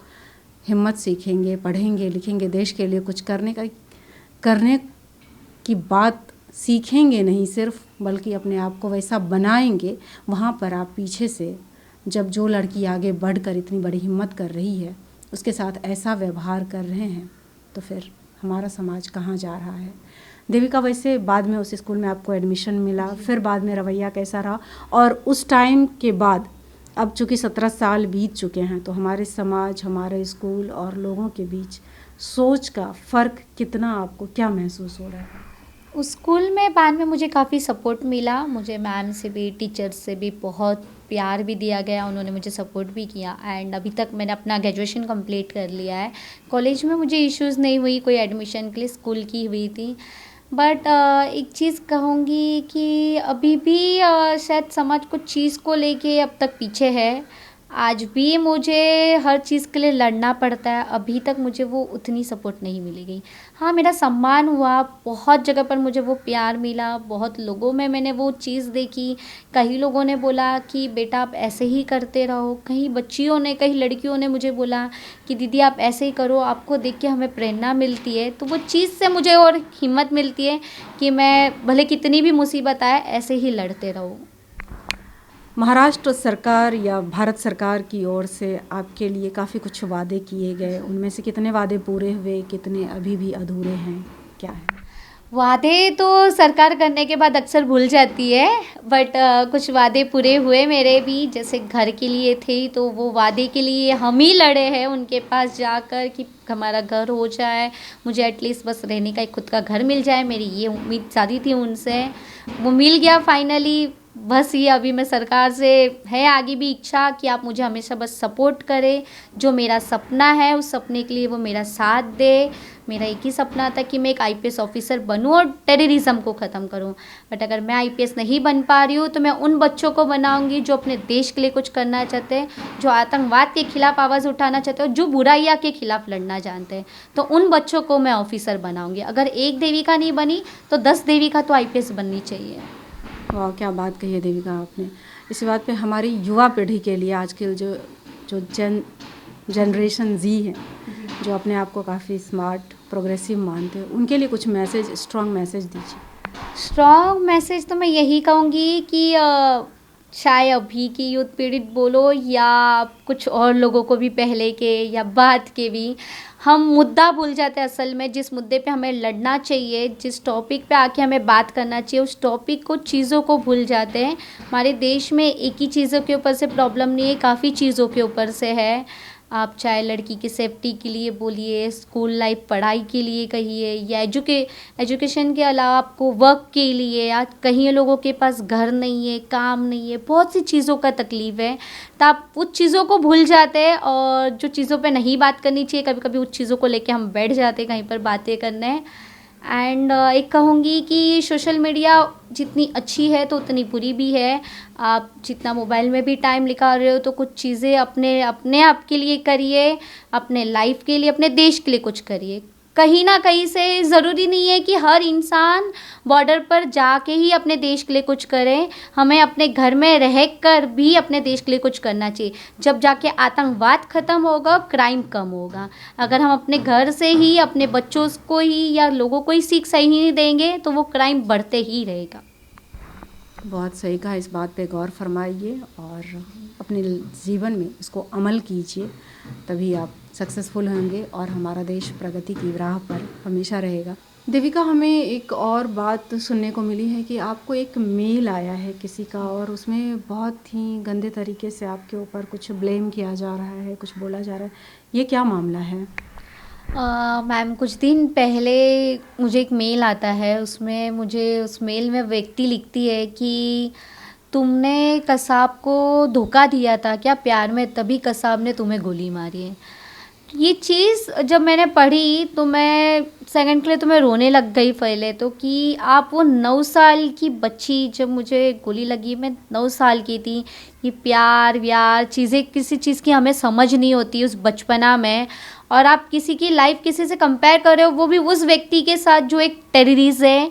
हिम्मत सीखेंगे, पढ़ेंगे, लिखेंगे, देश के लिए कुछ करने की बात सीखेंगे नहीं सिर्फ, बल्कि अपने आप को वैसा बनाएंगे। वहाँ पर आप पीछे से, जब जो लड़की आगे बढ़कर इतनी बड़ी हिम्मत कर रही है उसके साथ ऐसा व्यवहार कर रहे हैं, तो फिर हमारा समाज कहाँ जा रहा है। देविका, वैसे बाद में उस स्कूल में आपको एडमिशन मिला, फिर बाद में रवैया कैसा रहा? और उस टाइम के बाद, अब चूँकि 17 साल बीत चुके हैं, तो हमारे समाज, हमारे स्कूल और लोगों के बीच सोच का फ़र्क कितना, आपको क्या महसूस हो रहा है? उस स्कूल में बाद में मुझे काफ़ी सपोर्ट मिला। मुझे मैम से भी, टीचर्स से भी बहुत प्यार भी दिया गया। उन्होंने मुझे सपोर्ट भी किया एंड अभी तक मैंने अपना ग्रेजुएशन कंप्लीट कर लिया है। कॉलेज में मुझे इश्यूज़ नहीं हुई कोई एडमिशन के लिए, स्कूल की हुई थी। बट एक चीज़ कहूँगी कि अभी भी शायद समाज कुछ चीज़ को लेके अब तक पीछे है। आज भी मुझे हर चीज़ के लिए लड़ना पड़ता है। अभी तक मुझे वो उतनी सपोर्ट नहीं मिली गई। हाँ, मेरा सम्मान हुआ, बहुत जगह पर मुझे वो प्यार मिला, बहुत लोगों में मैंने वो चीज़ देखी। कई लोगों ने बोला कि बेटा आप ऐसे ही करते रहो। कई बच्चियों ने, कई लड़कियों ने मुझे बोला कि दीदी आप ऐसे ही करो, आपको देख के हमें प्रेरणा मिलती है। तो वो चीज़ से मुझे और हिम्मत मिलती है कि मैं भले कितनी भी मुसीबत आए ऐसे ही लड़ते रहूँ। महाराष्ट्र सरकार या भारत सरकार की ओर से आपके लिए काफ़ी कुछ वादे किए गए, उनमें से कितने वादे पूरे हुए, कितने अभी भी अधूरे हैं, क्या है? वादे तो सरकार करने के बाद अक्सर भूल जाती है, बट कुछ वादे पूरे हुए मेरे भी। जैसे घर के लिए थे तो वो वादे के लिए हम ही लड़े हैं उनके पास जाकर कि हमारा घर हो जाए, मुझे एटलीस्ट बस रहने का एक खुद का घर मिल जाए। मेरी ये उम्मीद ज़्यादा थी उनसे, वो मिल गया फाइनली। बस ये अभी मैं सरकार से है आगे भी इच्छा कि आप मुझे हमेशा बस सपोर्ट करें। जो मेरा सपना है उस सपने के लिए वो मेरा साथ दे। मेरा एक ही सपना था कि मैं एक आईपीएस ऑफिसर बनूं और टेररिज्म को ख़त्म करूं। बट अगर मैं आईपीएस नहीं बन पा रही हूँ तो मैं उन बच्चों को बनाऊंगी जो अपने देश के लिए कुछ करना चाहते हैं, जो आतंकवाद के खिलाफ आवाज़ उठाना चाहते हैं, जो बुराइयाँ के खिलाफ लड़ना जानते हैं। तो उन बच्चों को मैं ऑफिसर बनाऊंगी। अगर एक देविका नहीं बनी तो 10 देविका तो आईपीएस बननी चाहिए। वाह, क्या बात कही है देविका आपने। इस बात पे हमारी युवा पीढ़ी के लिए, आजकल जो जनरेशन जी है, जो अपने आप को काफ़ी स्मार्ट, प्रोग्रेसिव मानते हैं, उनके लिए कुछ मैसेज, स्ट्रॉन्ग मैसेज दीजिए। स्ट्रॉन्ग मैसेज तो मैं यही कहूँगी कि चाहे अभी की यूथ पीढ़ी बोलो या कुछ और लोगों को भी, पहले के या बाद के भी, हम मुद्दा भूल जाते हैं। असल में जिस मुद्दे पे हमें लड़ना चाहिए, जिस टॉपिक पे आके हमें बात करना चाहिए, उस टॉपिक को, चीज़ों को भूल जाते हैं। हमारे देश में एक ही चीज़ों के ऊपर से प्रॉब्लम नहीं है, काफ़ी चीज़ों के ऊपर से है। आप चाहे लड़की की सेफ्टी के लिए बोलिए, स्कूल लाइफ पढ़ाई के लिए कहिए, या एजुकेशन के अलावा आपको वर्क के लिए, आज कहीं लोगों के पास घर नहीं है, काम नहीं है, बहुत सी चीज़ों का तकलीफ़ है। तो आप उस चीज़ों को भूल जाते हैं और जो चीज़ों पे नहीं बात करनी चाहिए, कभी कभी उस चीज़ों को लेके हम बैठ जाते हैं कहीं पर बातें करने। एंड एक कहूँगी कि सोशल मीडिया जितनी अच्छी है तो उतनी बुरी भी है। आप जितना मोबाइल में भी टाइम निकाल रहे हो तो कुछ चीज़ें अपने अपने आप के लिए करिए, अपने लाइफ के लिए, अपने देश के लिए कुछ करिए। कहीं ना कहीं से ज़रूरी नहीं है कि हर इंसान बॉर्डर पर जाके ही अपने देश के लिए कुछ करे। हमें अपने घर में रह कर भी अपने देश के लिए कुछ करना चाहिए। जब जाके आतंकवाद ख़त्म होगा, क्राइम कम होगा। अगर हम अपने घर से ही अपने बच्चों को ही या लोगों को ही सीख सही नहीं देंगे तो वो क्राइम बढ़ते ही रहेगा। बहुत सही कहा, इस बात पे गौर फरमाइए और अपने जीवन में इसको अमल कीजिए, तभी आप सक्सेसफुल होंगे और हमारा देश प्रगति की राह पर हमेशा रहेगा। देविका, हमें एक और बात सुनने को मिली है कि आपको एक मेल आया है किसी का और उसमें बहुत ही गंदे तरीके से आपके ऊपर कुछ ब्लेम किया जा रहा है, कुछ बोला जा रहा है, ये क्या मामला है? मैम, कुछ दिन पहले मुझे एक मेल आता है, उसमें मुझे उस मेल में व्यक्ति लिखती है कि तुमने कसाब को धोखा दिया था क्या प्यार में, तभी कसाब ने तुम्हें गोली मारी है। ये चीज़ जब मैंने पढ़ी तो मैं सेकंड के लिए तो मैं रोने लग गई पहले तो, कि आप वो 9 साल की बच्ची, जब मुझे गोली लगी मैं 9 साल की थी। ये प्यार व्यार चीज़ें किसी चीज़ की हमें समझ नहीं होती उस बचपना में, और आप किसी की लाइफ किसी से कंपेयर कर रहे हो, वो भी उस व्यक्ति के साथ जो एक टेररिस्ट है,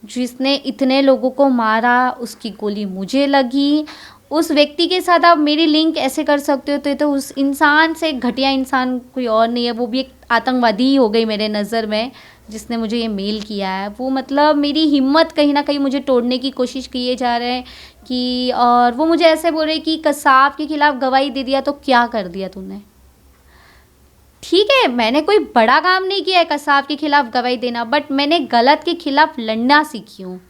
जिसने इतने लोगों को मारा, उसकी गोली मुझे लगी। उस व्यक्ति के साथ आप मेरी लिंक ऐसे कर सकते हो तो ये तो उस इंसान से घटिया इंसान कोई और नहीं है, वो भी एक आतंकवादी ही हो गई मेरे नज़र में जिसने मुझे ये मेल किया है। वो मतलब मेरी हिम्मत कहीं ना कहीं मुझे तोड़ने की कोशिश किए जा रहे हैं कि, और वो मुझे ऐसे बोल रहे कि कसाब के खिलाफ गवाही दे दिया तो क्या कर दिया तूने। ठीक है, मैंने कोई बड़ा काम नहीं किया है कसाब के खिलाफ गवाही देना, बट मैंने गलत के खिलाफ लड़ना सीखी हूँ।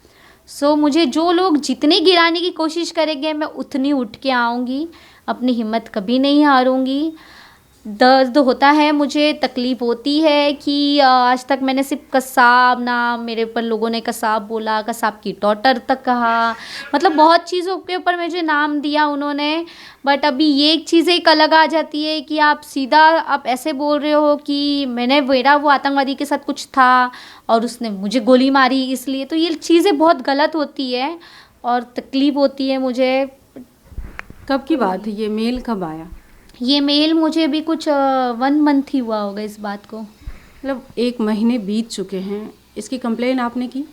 सो मुझे जो लोग जितनी गिराने की कोशिश करेंगे मैं उतनी उठ के आऊँगी, अपनी हिम्मत कभी नहीं हारूंगी। दर्द होता है, मुझे तकलीफ़ होती है कि आज तक मैंने सिर्फ कसाब नाम, मेरे ऊपर लोगों ने कसाब बोला, कसाब की डॉटर तक कहा, मतलब बहुत चीज़ों के ऊपर मुझे नाम दिया उन्होंने। बट अभी ये एक चीज़ एक अलग आ जाती है कि आप सीधा आप ऐसे बोल रहे हो कि मेरा वो आतंकवादी के साथ कुछ था और उसने मुझे गोली मारी इसलिए, तो ये चीज़ें बहुत गलत होती है और तकलीफ़ होती है मुझे। कब की बात है, ये मेल कब आया? ये मेल मुझे अभी कुछ 1 मंथ ही हुआ होगा इस बात को। मतलब 1 महीने बीत चुके हैं। इसकी कंप्लेन आपने की?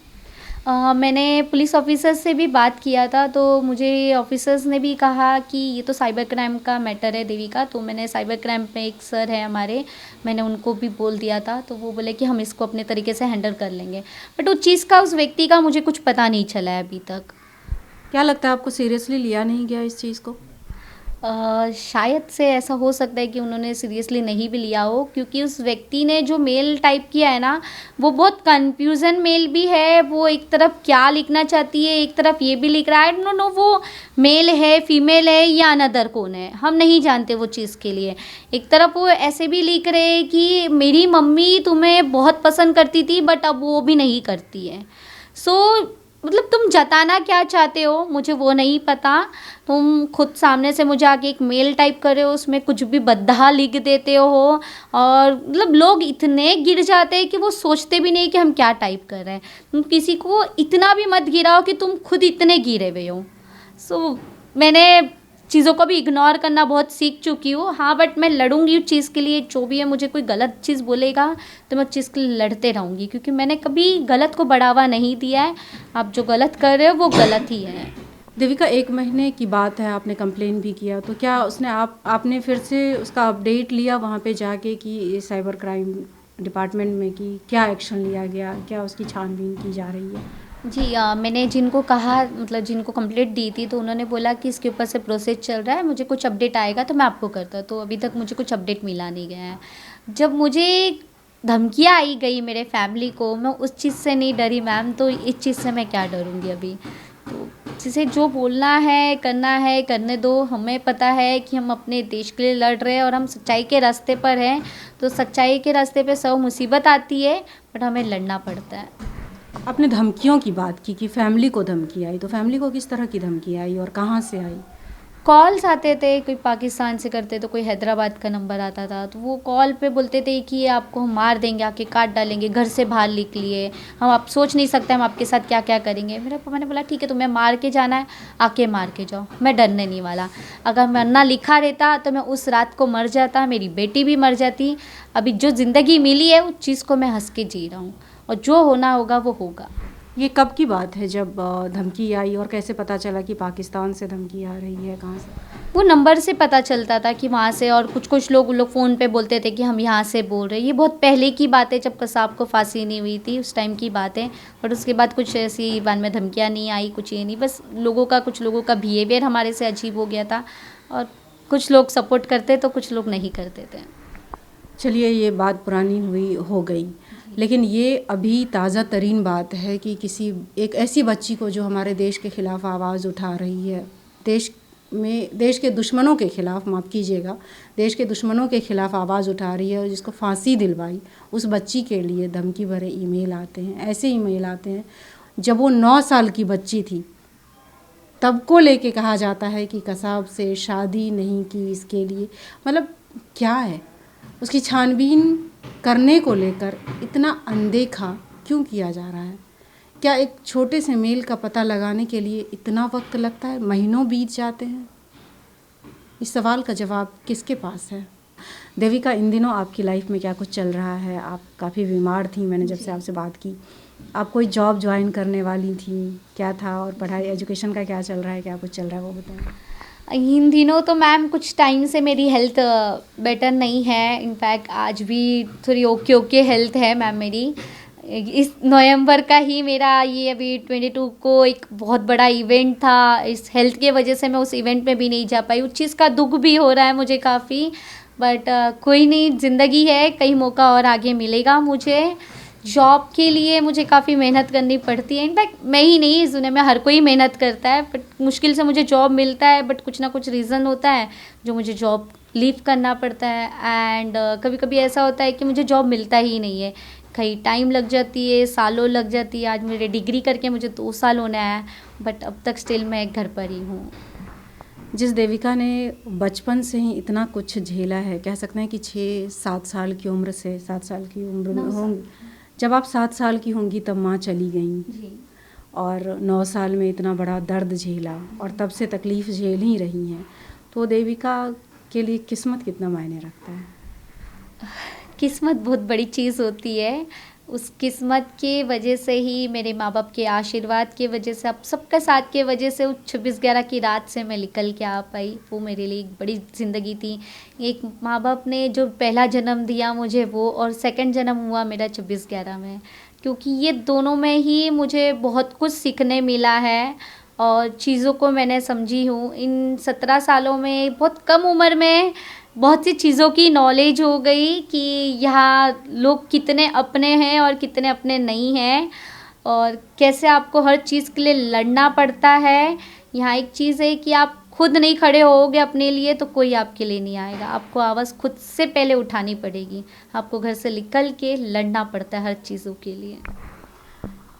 मैंने पुलिस ऑफिसर से भी बात किया था, तो मुझे ऑफिसर्स ने भी कहा कि ये तो साइबर क्राइम का मैटर है देविका, तो मैंने साइबर क्राइम पे एक सर है हमारे, मैंने उनको भी बोल दिया था, तो वो बोले कि हम इसको अपने तरीके से हैंडल कर लेंगे। बट उस चीज़ का, उस व्यक्ति का मुझे कुछ पता नहीं चला है अभी तक। क्या लगता है आपको सीरियसली लिया नहीं गया इस चीज़ को? शायद से ऐसा हो सकता है कि उन्होंने सीरियसली नहीं भी लिया हो, क्योंकि उस व्यक्ति ने जो मेल टाइप किया है ना, वो बहुत कंफ्यूजन मेल भी है। वो एक तरफ क्या लिखना चाहती है, एक तरफ ये भी लिख रहा है, नो नो वो मेल है, फीमेल है या अनदर कौन है, हम नहीं जानते वो चीज़ के लिए। एक तरफ वो ऐसे भी लिख रहे हैं कि मेरी मम्मी तुम्हें बहुत पसंद करती थी बट अब वो भी नहीं करती है। सो मतलब तुम जताना क्या चाहते हो मुझे वो नहीं पता। तुम खुद सामने से मुझे आके एक मेल टाइप कर रहे हो, उसमें कुछ भी बद्दा लिख देते हो, और मतलब लोग इतने गिर जाते हैं कि वो सोचते भी नहीं कि हम क्या टाइप कर रहे हैं। तुम किसी को इतना भी मत गिराओ कि तुम खुद इतने गिरे हुए हो। सो मैंने चीज़ों को भी इग्नोर करना बहुत सीख चुकी हूँ। हाँ, बट मैं लड़ूंगी उस चीज़ के लिए, जो भी है। मुझे कोई गलत चीज़ बोलेगा तो मैं उस चीज़ के लिए लड़ते रहूँगी, क्योंकि मैंने कभी गलत को बढ़ावा नहीं दिया है। आप जो गलत कर रहे हो वो गलत ही है। देविका, 1 महीने की बात है, आपने कंप्लेन भी किया, तो क्या उसने आपने फिर से उसका अपडेट लिया वहाँ पे जाके कि साइबर क्राइम डिपार्टमेंट में कि क्या एक्शन लिया गया, क्या उसकी छानबीन की जा रही है? जी, मैंने जिनको कहा, मतलब जिनको कंप्लेंट दी थी, तो उन्होंने बोला कि इसके ऊपर से प्रोसेस चल रहा है, मुझे कुछ अपडेट आएगा तो मैं आपको करता। तो अभी तक मुझे कुछ अपडेट मिला नहीं गया है। जब मुझे धमकियाँ आई गई मेरे फैमिली को, मैं उस चीज़ से नहीं डरी मैम, तो इस चीज़ से मैं क्या डरूँगी अभी। तो जिसे जो बोलना है करने दो। हमें पता है कि हम अपने देश के लिए लड़ रहे हैं और हम सच्चाई के रास्ते पर हैं। तो सच्चाई के रास्ते पे 100 मुसीबत आती है, बट हमें लड़ना पड़ता है। आपने धमकियों की बात की कि फैमिली को धमकी आई, तो फैमिली को किस तरह की धमकी आई और कहाँ से आई? कॉल्स आते थे, कोई पाकिस्तान से करते तो कोई हैदराबाद का नंबर आता था, तो वो कॉल पे बोलते थे कि ये आपको हम मार देंगे, आपके काट डालेंगे, घर से बाहर निकलिए, हम आप सोच नहीं सकते हम आपके साथ क्या क्या करेंगे। मेरे पापा ने बोला ठीक है, तुम्हें मार के जाना है, आके मार के जाओ, मैं डरने नहीं वाला। अगर मरना लिखा रहता तो मैं उस रात को मर जाता, मेरी बेटी भी मर जाती। अभी जो ज़िंदगी मिली है उस चीज़ को मैं हंस के जी रहा हूँ, और जो होना होगा वो होगा। ये कब की बात है जब धमकी आई, और कैसे पता चला कि पाकिस्तान से धमकी आ रही है, कहाँ से? वो नंबर से पता चलता था कि वहाँ से, और कुछ कुछ लोग फ़ोन पे बोलते थे कि हम यहाँ से बोल रहे हैं। ये बहुत पहले की बात है, जब कसाब को फांसी नहीं हुई थी, उस टाइम की बात है। और उसके बाद कुछ ऐसी बाद में धमकियाँ नहीं आई, कुछ ये नहीं, बस कुछ लोगों का बिहेवियर हमारे से अजीब हो गया था, और कुछ लोग सपोर्ट करते तो कुछ लोग नहीं करते थे। चलिए, ये बात पुरानी हुई हो गई, लेकिन ये अभी ताज़ा तरीन बात है कि एक ऐसी बच्ची को जो हमारे देश के ख़िलाफ़ आवाज़ उठा रही है, देश के दुश्मनों के ख़िलाफ़, माफ़ कीजिएगा, देश के दुश्मनों के ख़िलाफ़ आवाज़ उठा रही है, और जिसको फांसी दिलवाई, उस बच्ची के लिए धमकी भरे ईमेल आते हैं। ऐसे ईमेल आते हैं जब वो 9 साल की बच्ची थी, तब को लेके कहा जाता है कि कसाब से शादी नहीं की इसके लिए। मतलब क्या है, उसकी छानबीन करने को लेकर इतना अनदेखा क्यों किया जा रहा है? क्या एक छोटे से मेल का पता लगाने के लिए इतना वक्त लगता है, महीनों बीत जाते हैं? इस सवाल का जवाब किसके पास है? देविका, इन दिनों आपकी लाइफ में क्या कुछ चल रहा है? आप काफ़ी बीमार थी, मैंने जब से आपसे बात की। आप कोई जॉब ज्वाइन करने वाली थी, क्या था? और पढ़ाई, एजुकेशन का क्या चल रहा है, क्या कुछ चल रहा है, वो बताएं। इन दिनों तो मैम कुछ टाइम से मेरी हेल्थ बेटर नहीं है। इनफैक्ट आज भी थोड़ी ओके हेल्थ है मैम मेरी। इस नवंबर का ही मेरा ये अभी 22 को एक बहुत बड़ा इवेंट था, इस हेल्थ के वजह से मैं उस इवेंट में भी नहीं जा पाई। उस चीज़ का दुख भी हो रहा है मुझे काफ़ी, बट कोई नहीं, ज़िंदगी है, कई मौका और आगे मिलेगा मुझे। जॉब के लिए मुझे काफ़ी मेहनत करनी पड़ती है। इनफैक्ट मैं ही नहीं, इस दुनिया में हर कोई मेहनत करता है, बट मुश्किल से मुझे जॉब मिलता है, बट कुछ ना कुछ रीज़न होता है जो मुझे जॉब लीव करना पड़ता है। एंड कभी कभी ऐसा होता है कि मुझे जॉब मिलता ही नहीं है, कहीं टाइम लग जाती है, सालों लग जाती है। आज मेरे डिग्री करके मुझे 2 साल होने आया, बट अब तक स्टिल मैं घर पर ही हूँ। जिस देविका ने बचपन से ही इतना कुछ झेला है, कह सकते हैं कि 6-7 साल की उम्र से, 7 साल की उम्र में होंगी, जब आप 7 साल की होंगी तब माँ चली गई, और 9 साल में इतना बड़ा दर्द झेला, और तब से तकलीफ़ झेल ही रही हैं। तो देविका के लिए किस्मत कितना मायने रखता है? किस्मत बहुत बड़ी चीज़ होती है। उस किस्मत के वजह से ही, मेरे माँ बाप के आशीर्वाद के वजह से, आप सबका साथ के वजह से उस 26/11 की रात से मैं निकल के आ पाई। वो मेरे लिए एक बड़ी ज़िंदगी थी। एक माँ बाप ने जो पहला जन्म दिया मुझे वो, और सेकंड जन्म हुआ मेरा 26/11 में, क्योंकि ये दोनों में ही मुझे बहुत कुछ सीखने मिला है और चीज़ों को मैंने समझी हूँ। इन 17 सालों में बहुत कम उम्र में बहुत सी चीज़ों की नॉलेज हो गई कि यहाँ लोग कितने अपने हैं और कितने अपने नहीं हैं, और कैसे आपको हर चीज़ के लिए लड़ना पड़ता है। यहाँ एक चीज़ है कि आप खुद नहीं खड़े होगे अपने लिए तो कोई आपके लिए नहीं आएगा। आपको आवाज़ खुद से पहले उठानी पड़ेगी। आपको घर से निकल के लड़ना पड़ता है हर चीज़ों के लिए।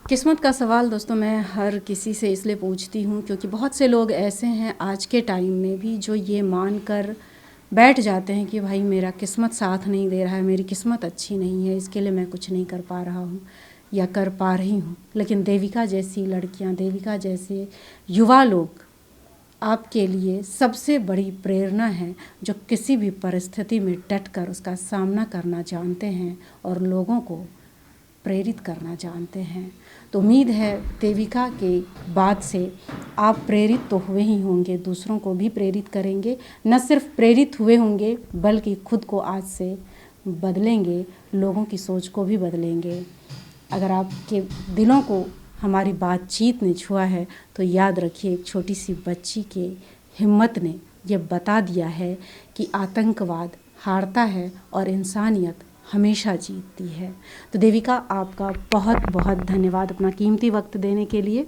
किस्मत का सवाल दोस्तों मैं हर किसी से इसलिए पूछती हूँ क्योंकि बहुत से लोग ऐसे हैं आज के टाइम में भी जो ये मान कर बैठ जाते हैं कि भाई मेरा किस्मत साथ नहीं दे रहा है, मेरी किस्मत अच्छी नहीं है, इसके लिए मैं कुछ नहीं कर पा रहा हूँ या कर पा रही हूँ। लेकिन देविका जैसी लड़कियाँ, देविका जैसे युवा लोग आपके लिए सबसे बड़ी प्रेरणा है, जो किसी भी परिस्थिति में डट कर उसका सामना करना जानते हैं और लोगों को प्रेरित करना जानते हैं। तो उम्मीद है देविका के बाद से आप प्रेरित तो हुए ही होंगे, दूसरों को भी प्रेरित करेंगे। न सिर्फ प्रेरित हुए होंगे बल्कि खुद को आज से बदलेंगे, लोगों की सोच को भी बदलेंगे। अगर आपके दिलों को हमारी बातचीत ने छुआ है तो याद रखिए, एक छोटी सी बच्ची के हिम्मत ने यह बता दिया है कि आतंकवाद हारता है और इंसानियत हमेशा जीतती है। तो देविका, आपका बहुत बहुत धन्यवाद अपना कीमती वक्त देने के लिए।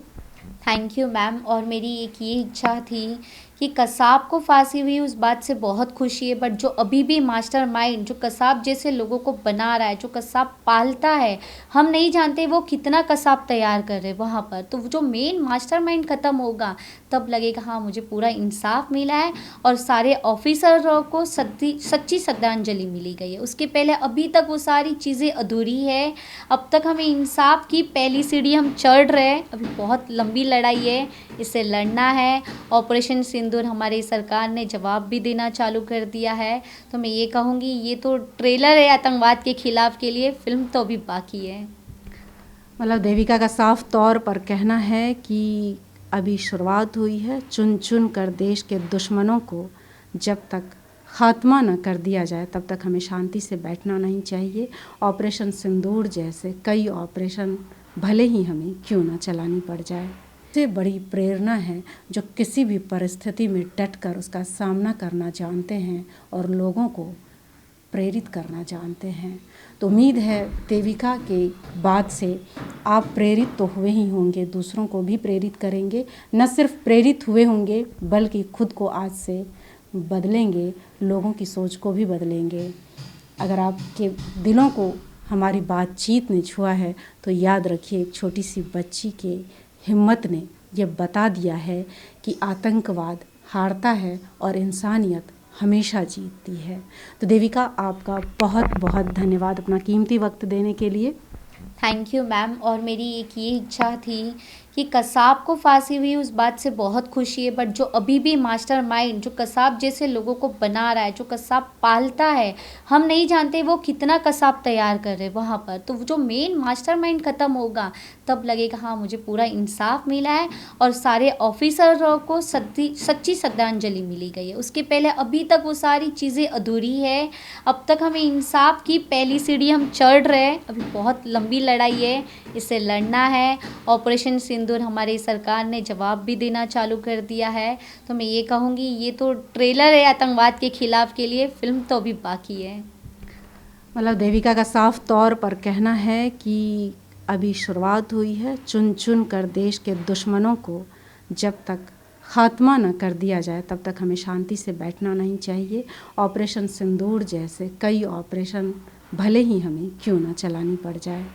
Thank you ma'am. और मेरी एक ये इच्छा थी कि कसाब को फांसी हुई उस बात से बहुत खुशी है, बट जो अभी भी मास्टरमाइंड जो कसाब जैसे लोगों को बना रहा है, जो कसाब पालता है, हम नहीं जानते वो कितना कसाब तैयार कर रहे हैं वहाँ पर। तो जो मेन मास्टरमाइंड ख़त्म होगा तब लगेगा हाँ मुझे पूरा इंसाफ मिला है और सारे ऑफिसरों को सच्ची श्रद्धांजलि मिली गई है। उसके पहले अभी तक वो सारी चीज़ें अधूरी है। अब तक हमें इंसाफ की पहली सीढ़ी हम चढ़ रहे हैं, अभी बहुत लंबी लड़ाई है, इसे लड़ना है। ऑपरेशन सिंदूर हमारी सरकार ने जवाब भी देना चालू कर दिया है। तो मैं ये कहूँगी ये तो ट्रेलर है आतंकवाद के खिलाफ के लिए, फिल्म तो अभी बाकी है। मतलब देविका का साफ तौर पर कहना है कि अभी शुरुआत हुई है, चुन चुन कर देश के दुश्मनों को जब तक खात्मा न कर दिया जाए तब तक हमें शांति से बैठना नहीं चाहिए। ऑपरेशन सिंदूर जैसे कई ऑपरेशन भले ही हमें क्यों ना चलानी पड़ जाए, सबसे बड़ी प्रेरणा है जो किसी भी परिस्थिति में डट कर उसका सामना करना जानते हैं और लोगों को प्रेरित करना जानते हैं। तो उम्मीद है देविका के बाद से आप प्रेरित तो हुए ही होंगे, दूसरों को भी प्रेरित करेंगे। न सिर्फ प्रेरित हुए होंगे बल्कि खुद को आज से बदलेंगे, लोगों की सोच को भी बदलेंगे। अगर आपके दिलों को हमारी बातचीत ने छुआ है तो याद रखिए एक छोटी सी बच्ची के हिम्मत ने यह बता दिया है कि आतंकवाद हारता है और इंसानियत हमेशा जीतती है। तो देविका आपका बहुत बहुत धन्यवाद अपना कीमती वक्त देने के लिए। Thank you ma'am. और मेरी एक ये इच्छा थी कि कसाब को फांसी हुई उस बात से बहुत खुशी है, बट जो अभी भी मास्टरमाइंड जो कसाब जैसे लोगों को बना रहा है, जो कसाब पालता है, हम नहीं जानते वो कितना कसाब तैयार कर रहे हैं वहाँ पर। तो जो मेन मास्टरमाइंड ख़त्म होगा तब लगेगा हाँ मुझे पूरा इंसाफ मिला है और सारे ऑफिसरों को सच्ची श्रद्धांजलि मिली गई है। उसके पहले अभी तक वो सारी चीज़ें अधूरी है। अब तक हमें इंसाफ की पहली सीढ़ी हम चढ़ रहे हैं, अभी बहुत लंबी लड़ाई है, इसे लड़ना है। ऑपरेशन सिंदूर हमारी सरकार ने जवाब भी देना चालू कर दिया है। तो मैं ये कहूँगी ये तो ट्रेलर है आतंकवाद के खिलाफ के लिए, फिल्म तो अभी बाकी है। मतलब देविका का साफ तौर पर कहना है कि अभी शुरुआत हुई है, चुन चुन कर देश के दुश्मनों को जब तक खात्मा न कर दिया जाए तब तक हमें शांति से बैठना नहीं चाहिए। ऑपरेशन सिंदूर जैसे कई ऑपरेशन भले ही हमें क्यों ना चलानी पड़ जाए।